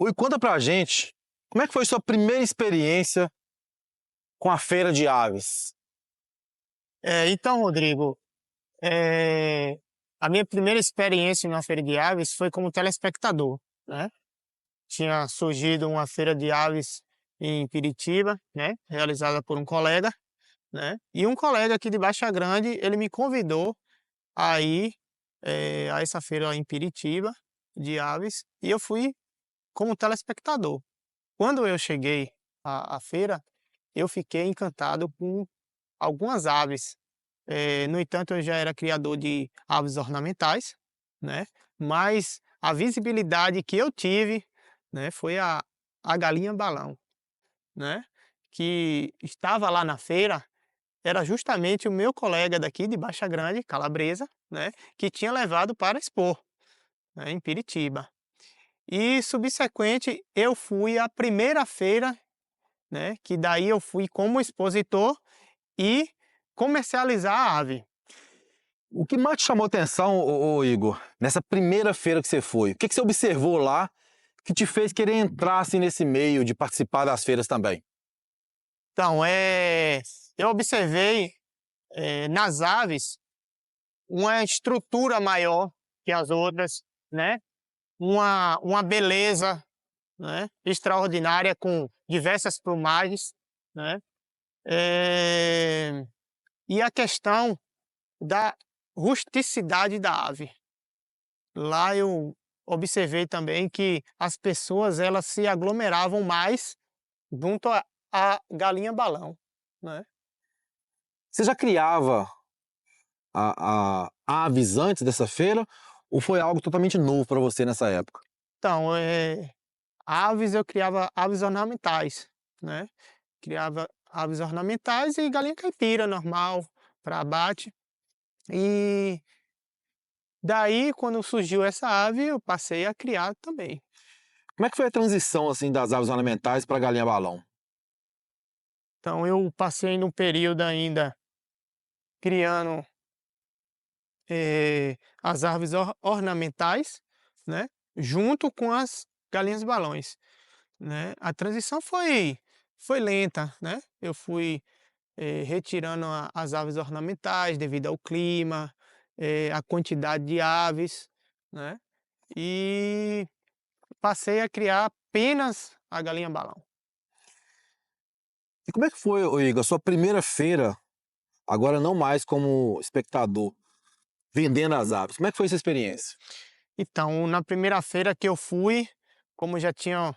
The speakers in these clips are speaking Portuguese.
Oi, conta pra gente, como é que foi sua primeira experiência com a feira de aves? Então, Rodrigo, eh, a minha primeira experiência na feira de aves foi como telespectador, né. Tinha surgido uma feira de aves em Piritiba, né, realizada por um colega, né, e um colega aqui de Baixa Grande, ele me convidou a ir, a essa feira em Piritiba de aves, e eu fui como telespectador. Quando eu cheguei à feira, eu fiquei encantado com algumas aves. No entanto, eu já era criador de aves ornamentais, né, mas a visibilidade que eu tive, né, foi a galinha-balão, né, que estava lá na feira, era justamente o meu colega daqui de Baixa Grande, calabresa, né, que tinha levado para expor, né, em Piritiba. E subsequente, eu fui à primeira feira, né, que daí eu fui como expositor e comercializar a ave. O que mais te chamou atenção, ô Igor, nessa primeira feira que você foi? O que que você observou lá que te fez querer entrar assim, nesse meio de participar das feiras também? Então, eu observei, nas aves uma estrutura maior que as outras, né, uma beleza, né, extraordinária com diversas plumagens, né, eh, e a questão da rusticidade da ave. Lá eu observei também que as pessoas elas se aglomeravam mais junto à galinha-balão, né. Você já criava aves antes dessa feira ou foi algo totalmente novo para você nessa época? Então, aves eu criava aves ornamentais, né, criava aves ornamentais e galinha caipira normal para abate. E daí quando surgiu essa ave eu passei a criar também. Como é que foi a transição assim das aves ornamentais para a galinha-balão? Então eu passei num período ainda criando, as aves ornamentais, né, junto com as galinhas balões, né. A transição foi lenta, né, eu fui retirando as aves ornamentais devido ao clima, a quantidade de aves, né, e passei a criar apenas a galinha-balão. E como é que foi, ô Igor, a sua primeira feira, agora não mais como espectador, vendendo as aves? Como é que foi essa experiência? Então, na primeira feira que eu fui, como já tinha,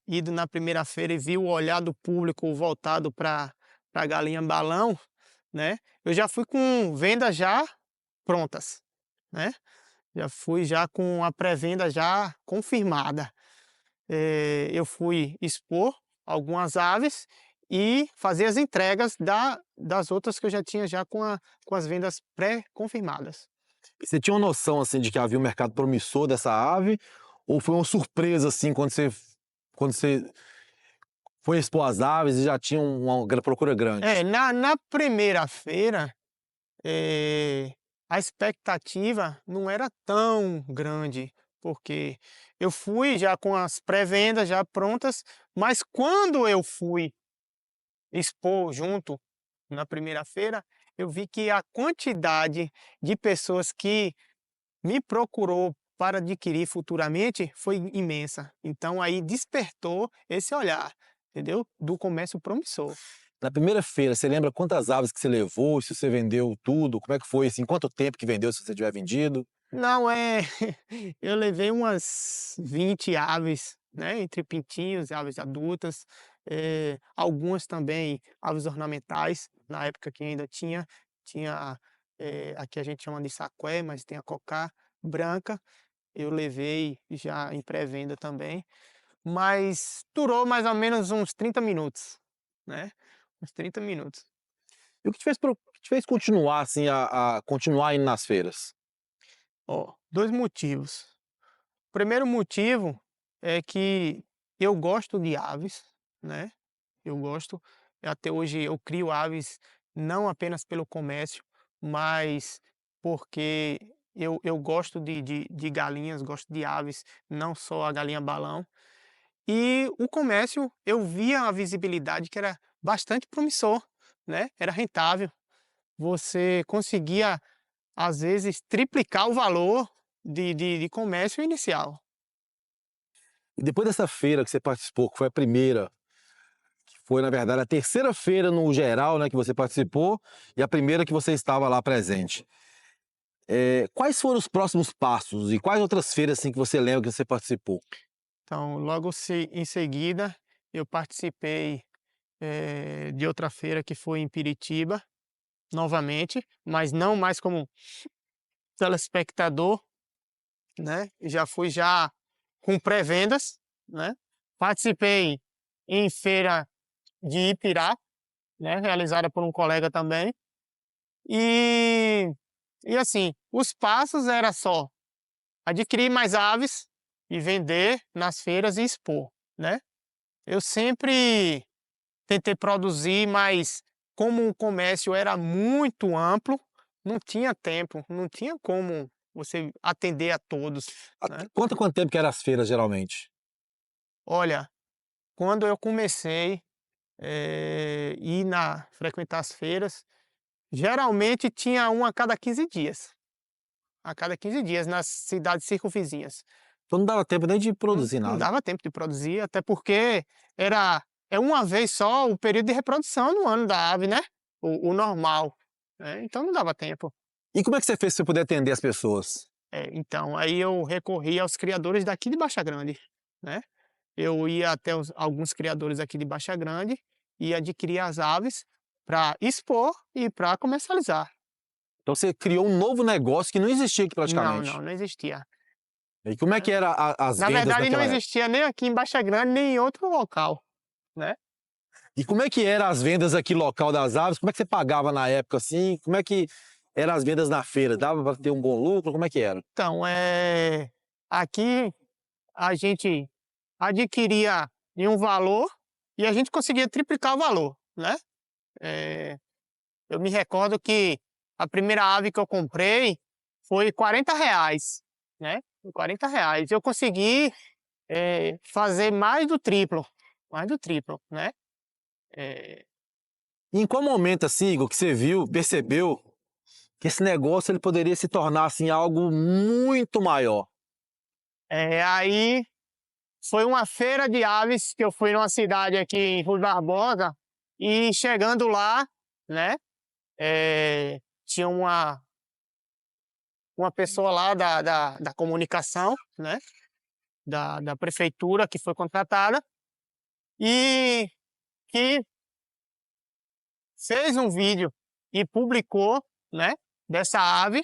ido na primeira feira e vi o olhar do público voltado pra galinha-balão, né, eu já fui com vendas já prontas, né, já fui já com a pré-venda já confirmada. Eu fui expor algumas aves e fazer as entregas das outras que eu já tinha já com as vendas pré-confirmadas. E você tinha uma noção, assim, de que havia um mercado promissor dessa ave, ou foi uma surpresa, assim, quando você foi expor as aves e já tinha uma procura grande? Na primeira feira, eh, a expectativa não era tão grande, porque eu fui já com as pré-vendas já prontas, mas quando eu fui expor junto na primeira feira, eu vi que a quantidade de pessoas que me procurou para adquirir futuramente foi imensa. Então aí despertou esse olhar, entendeu? Do comércio promissor. Na primeira feira, você lembra quantas aves que você levou, se você vendeu tudo, como é que foi, assim, quanto tempo que vendeu, se você tiver vendido? Não, eu levei umas 20 aves, né, entre pintinhos e aves adultas, algumas também aves ornamentais, na época que ainda tinha, aqui a gente chama de saqué, mas tem a cocá branca, eu levei já em pré-venda também, mas durou mais ou menos uns 30 minutos, né, uns 30 minutos. E o que te fez continuar, assim, a continuar indo nas feiras? Ó, 2 motivos. O primeiro motivo é que eu gosto de aves, né, eu gosto, até hoje eu crio aves não apenas pelo comércio, mas porque eu gosto de galinhas, gosto de aves, não só a galinha balão. E o comércio, eu via a visibilidade que era bastante promissor, né? Era rentável. Você conseguia, às vezes, triplicar o valor de comércio inicial. E depois dessa feira que você participou, que foi a primeira, que foi, na verdade, a terceira feira no geral, né, que você participou, e a primeira que você estava lá presente. Quais foram os próximos passos e quais outras feiras assim, que você lembra que você participou? Então, logo em seguida, eu participei de outra feira que foi em Piritiba, novamente, mas não mais como telespectador, né? Já fui já com pré-vendas, né? Participei em feira de Ipirá, né? Realizada por um colega também. E, e assim, os passos era só adquirir mais aves e vender nas feiras e expor, né? Eu sempre tentei produzir, mas como o comércio era muito amplo, não tinha tempo, não tinha como você atender a todos, né? Conta quanto tempo que eram as feiras, geralmente. Olha, quando eu comecei ir frequentar as feiras, geralmente tinha uma a cada 15 dias. A cada 15 dias nas cidades circunvizinhas. Então não dava tempo nem de Não, produzir não nada. dava tempo de produzir, até porque é uma vez só o período de reprodução no ano da ave, né? O normal, né? Então não dava tempo. E como é que você fez para você poder atender as pessoas? Então aí eu recorri aos criadores daqui de Baixa Grande, né? Eu ia até alguns criadores aqui de Baixa Grande e adquiria as aves para expor e para comercializar. Então você criou um novo negócio que não existia aqui Não, praticamente. não, não existia. E como é que era as Na vendas verdade, não naquela época? existia nem aqui em Baixa Grande, nem em outro local, né? E como é que eram as vendas aqui local das aves? Como é que você pagava na época assim? Como é que eram as vendas na feira? Dava para ter um bom lucro? Como é que era? Então, aqui a gente adquiria em um valor e a gente conseguia triplicar o valor, né? Eh, eu me recordo que a primeira ave que eu comprei foi R$ 40, né? Foi R$ 40. Eu consegui, fazer mais do triplo, né? Eh, E em qual momento assim, Igor, que você viu, percebeu que esse negócio ele poderia se tornar assim algo muito maior? aí foi uma feira de aves que eu fui numa cidade aqui em Rui Barbosa e chegando lá, né, tinha uma pessoa lá da comunicação, né, da prefeitura que foi contratada e que fez um vídeo e publicou, né, dessa ave,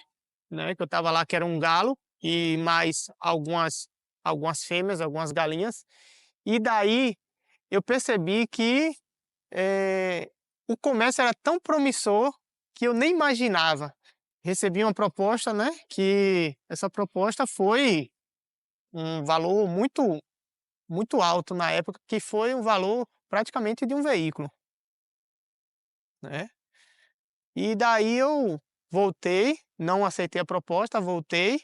né, que eu estava lá, que era um galo e mais algumas fêmeas, algumas galinhas. E daí eu percebi que o comércio era tão promissor que eu nem imaginava. Recebi uma proposta, né, que essa proposta foi um valor muito alto na época, que foi um valor praticamente de um veículo, né. E daí eu voltei, não aceitei a proposta, voltei,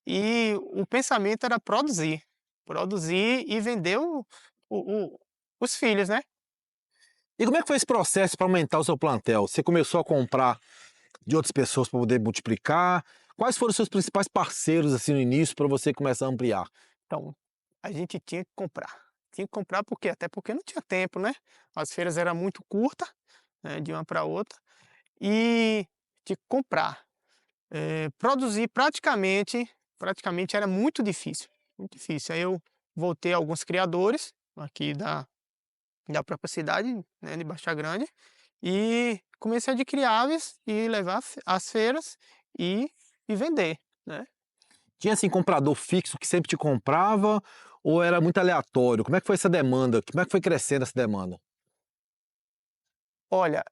e o pensamento era produzir e vender o os filhos, né. E como é que foi esse processo para aumentar o seu plantel? Você começou a comprar de outras pessoas para poder multiplicar? Quais foram os seus principais parceiros assim no início para você começar a ampliar? Então, a gente tinha que comprar. Tinha que comprar porque até porque não tinha tempo, né. As feiras era muito curta, né, de uma para outra, e tinha que comprar. Produzir praticamente era muito difícil, muito difícil. Aí eu voltei a alguns criadores aqui da própria cidade, né, de Baixa Grande, e comecei a adquirir aves e levar às feiras e vender, né. Tinha assim comprador fixo que sempre te comprava ou era muito aleatório? Como é que foi essa demanda? Como é que foi crescendo essa demanda? Olha,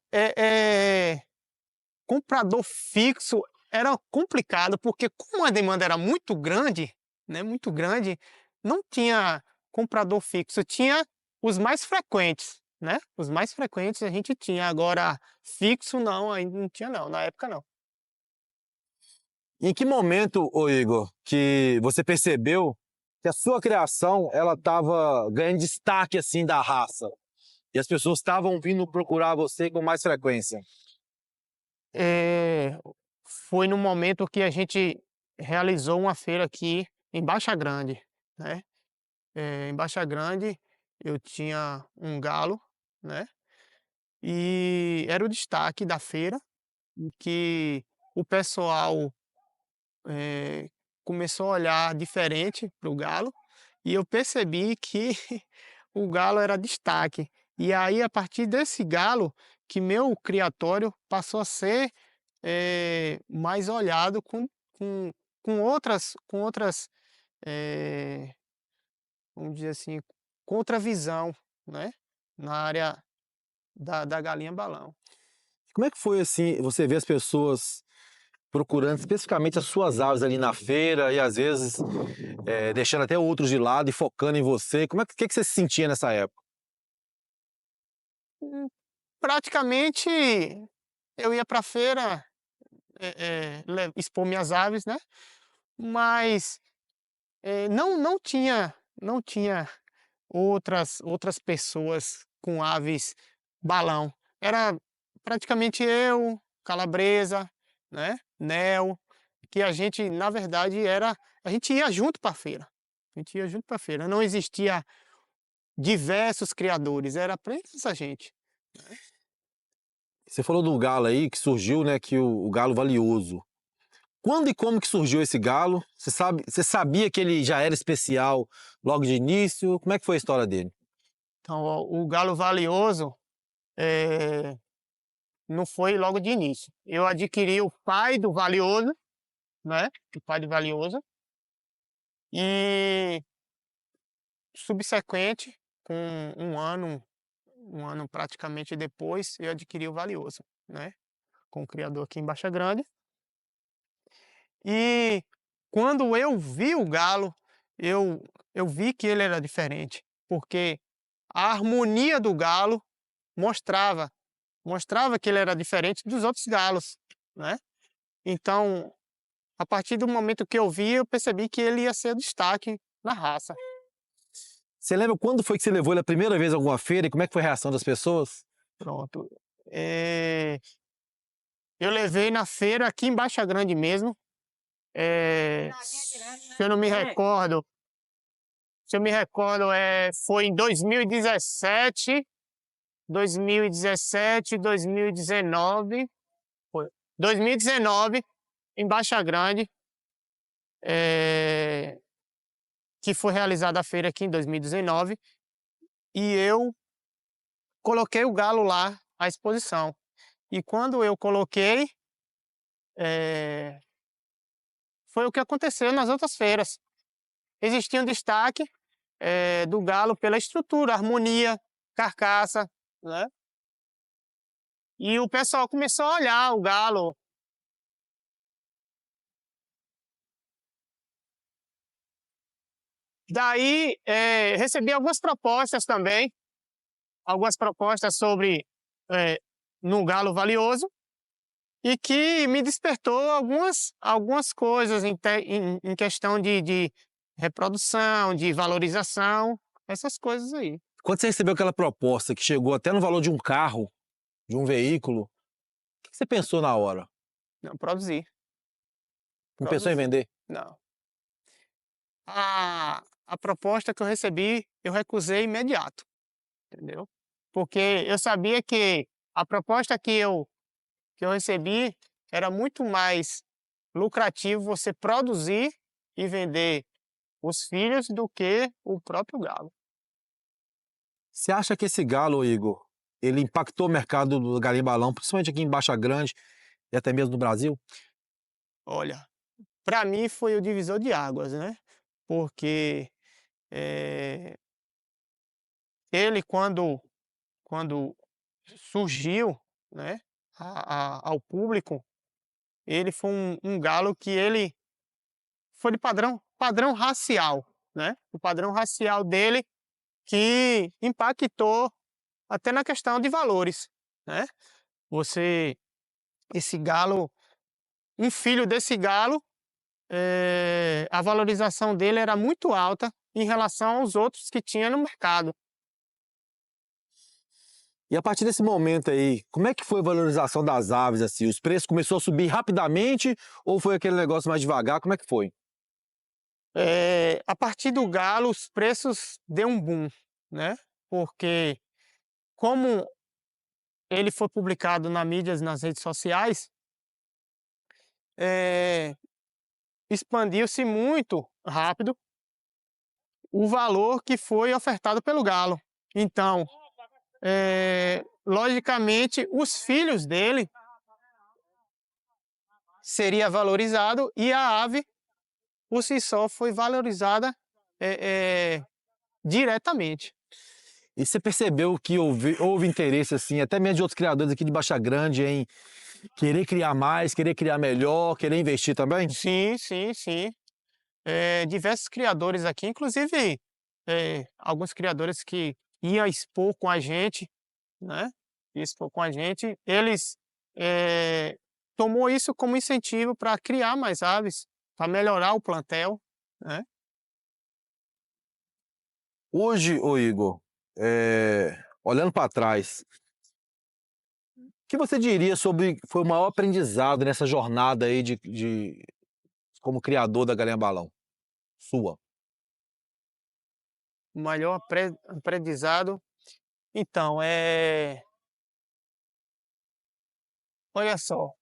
comprador fixo era complicado, porque como a demanda era muito grande, né, muito grande, não tinha comprador fixo, tinha os mais frequentes, né, os mais frequentes a gente tinha, agora fixo não, ainda não tinha não, na época não. Em que momento, ô Igor, que você percebeu que a sua criação ela estava ganhando destaque assim da raça e as pessoas estavam vindo procurar você com mais frequência? Eh, Foi no momento que a gente realizou uma feira aqui em Baixa Grande, né. Em Baixa Grande eu tinha um galo, né, e era o destaque da feira, em que o pessoal, eh, começou a olhar diferente para o galo, e eu percebi que o galo era destaque. E aí, a partir desse galo, que meu criatório passou a ser, mais olhado com com outras, eh, vamos dizer assim, com outra visão, né, na área da galinha balão. Como é que foi assim, você vê as pessoas procurando especificamente as suas aves ali na feira e às vezes deixando até outros de lado e focando em você? Como é que você se sentia nessa época? Hum, Praticamente eu ia para a feira, expor minhas aves, né, mas, não tinha outras pessoas com aves balão. Era praticamente eu, calabresa, né, Nel, que a gente, na verdade, a gente ia junto para a feira. A gente ia junto para a feira. Não existia diversos criadores, era apenas a gente. Você falou do galo aí que surgiu, né, que o galo valioso. Quando e como que surgiu esse galo? Você sabia que ele já era especial logo de início? Como é que foi a história dele? Então, ó, o galo valioso, eh, não foi logo de início. Eu adquiri o pai do valioso, né, o pai do valioso, e subsequente, com um ano praticamente depois, eu adquiri o valioso, né, com o criador aqui em Baixa Grande. E quando eu vi o galo, eu vi que ele era diferente, porque a harmonia do galo mostrava mostrava que ele era diferente dos outros galos, né. Então, a partir do momento que eu vi, eu percebi que ele ia ser destaque na raça. Você lembra quando foi que você levou ele a primeira vez a alguma feira e como é que foi a reação das pessoas? Pronto. Eu levei na feira aqui em Baixa Grande mesmo, se eu não me recordo se eu me recordo, foi em 2017, 2019, foi 2019, em Baixa Grande, eh, que foi realizada a feira aqui em 2019, e eu coloquei o galo lá à exposição. E quando eu coloquei, eh, foi o que aconteceu nas outras feiras. Existia um destaque, do galo pela estrutura, harmonia, carcaça, né, e o pessoal começou a olhar o galo. Daí, recebi algumas propostas sobre, eh, no galo valioso, e que me despertou algumas coisas em questão de reprodução, de valorização, essas coisas aí. Quando você recebeu aquela proposta que chegou até no valor de um carro, de um veículo, o que você pensou na hora? Não, produzir, Não pensou em produzir. vender? Não. A proposta que eu recebi, eu recusei imediato, entendeu? Porque eu sabia que a proposta que eu recebi era muito mais lucrativo você produzir e vender os filhos do que o próprio galo. Você acha que esse galo, Igor, ele impactou o mercado do garim-balão, principalmente aqui em Baixa Grande e até mesmo no Brasil? Olha, para mim foi o divisor de águas, né, porque, eh, ele quando surgiu, né, ao público, ele foi um galo que ele foi de padrão racial, né, o padrão racial dele que impactou até na questão de valores, né. Você esse galo Um filho desse galo a valorização dele era muito alta em relação aos outros que tinha no mercado. E a partir desse momento aí, como é que foi a valorização das aves, assim? Os preços começou a subir rapidamente ou foi aquele negócio mais devagar? Como é que foi? A partir do galo, os preços deu um boom, né, porque como ele foi publicado na mídias, nas redes sociais, eh, expandiu-se muito rápido o valor que foi ofertado pelo galo. Então, logicamente, os filhos dele seria valorizado e a ave, por si só, foi valorizada diretamente. E você percebeu que houve interesse, assim, até mesmo de outros criadores aqui de Baixa Grande, em querer criar mais, querer criar melhor, querer investir também? Sim, sim, sim. Diversos criadores aqui, inclusive alguns criadores que iam expor com a gente, né? Ia expor com a gente, eles tomou isso como incentivo para criar mais aves, para melhorar o plantel, né? Hoje, ô Igor, olhando para trás, o que você diria sobre foi o maior aprendizado nessa jornada aí como criador da Galinha Balão? Sua. O maior aprendizado, então, olha só,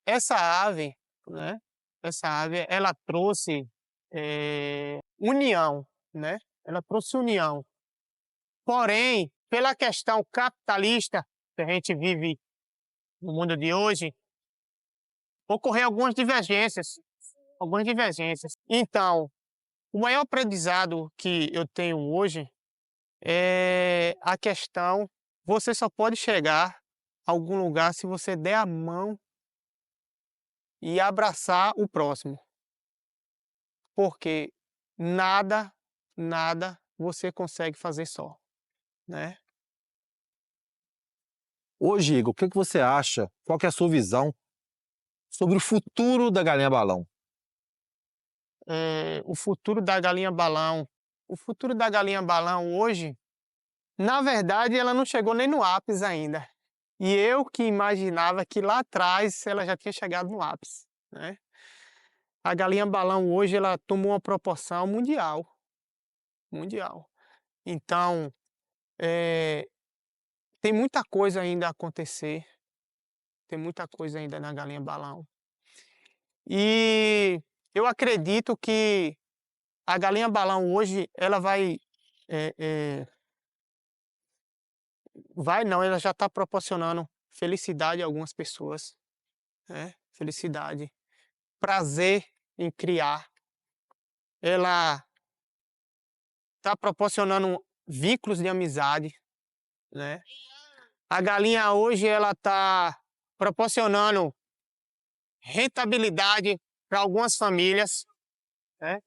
essa ave, né? Essa ave, ela trouxe união, né? Ela trouxe união. Porém, pela questão capitalista que a gente vive no mundo de hoje, ocorreram algumas divergências, algumas divergências. Então, o maior aprendizado que eu tenho hoje é a questão, você só pode chegar a algum lugar se você der a mão e abraçar o próximo, porque nada, nada você consegue fazer só, né? Hoje, Igor, o que você acha? Qual que é a sua visão sobre o futuro da Galinha Balão? O futuro da galinha balão, o futuro da galinha balão hoje, na verdade, ela não chegou nem no ápice ainda. E eu que imaginava que lá atrás ela já tinha chegado no ápice, né? A galinha balão hoje ela tomou uma proporção mundial, mundial. Então, eh, tem muita coisa ainda a acontecer, tem muita coisa ainda na galinha balão. E eu acredito que a galinha balão hoje ela eh eh, vai não, ela já está proporcionando felicidade a algumas pessoas, né, felicidade, prazer em criar. Ela está proporcionando vínculos de amizade, né. A galinha hoje ela está proporcionando rentabilidade para algumas famílias, né.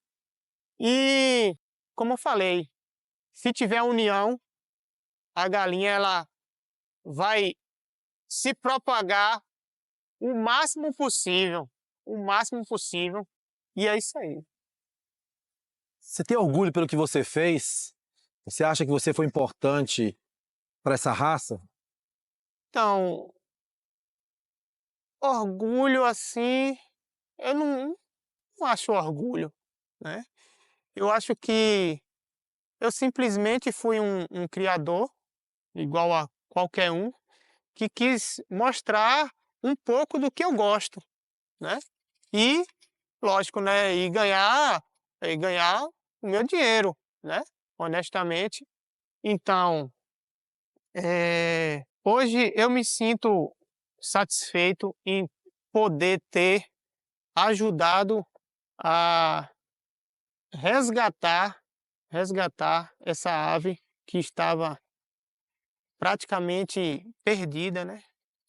E, como eu falei, se tiver união, a galinha ela vai se propagar o máximo possível, e é isso aí. Você tem orgulho pelo que você fez? Você acha que você foi importante para essa raça? Então, orgulho assim, eu não acho orgulho, né. Eu acho que eu simplesmente fui um criador, igual a qualquer um, que quis mostrar um pouco do que eu gosto, né. E, lógico, né, e ganhar o meu dinheiro, né, honestamente. Então, hoje eu me sinto satisfeito em poder ter ajudado a resgatar essa ave que estava praticamente perdida, né,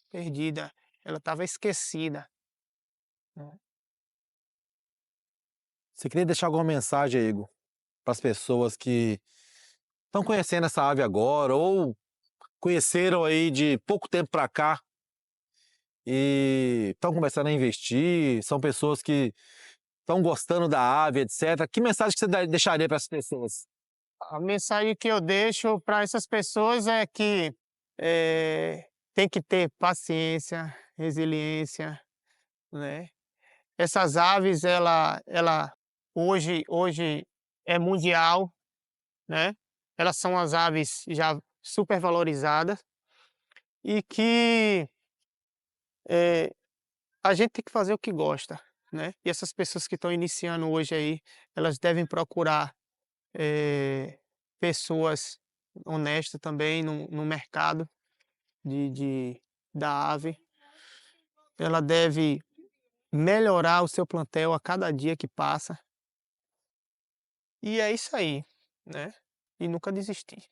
perdida, ela estava esquecida, né. Você queria deixar alguma mensagem, Igor, para as pessoas que estão conhecendo essa ave agora ou conheceram aí de pouco tempo para cá e estão começando a investir, são pessoas que estão gostando da ave, etc. Que mensagem que você deixaria para essas pessoas? A mensagem que eu deixo para essas pessoas é que tem que ter paciência, resiliência, né. Essas aves ela hoje é mundial, né, elas são as aves já supervalorizadas e que, eh, a gente tem que fazer o que gosta, né. E essas pessoas que estão iniciando hoje aí, elas devem procurar, pessoas honestas também no mercado de da ave. Ela deve melhorar o seu plantel a cada dia que passa. E é isso aí, né, e nunca desistir.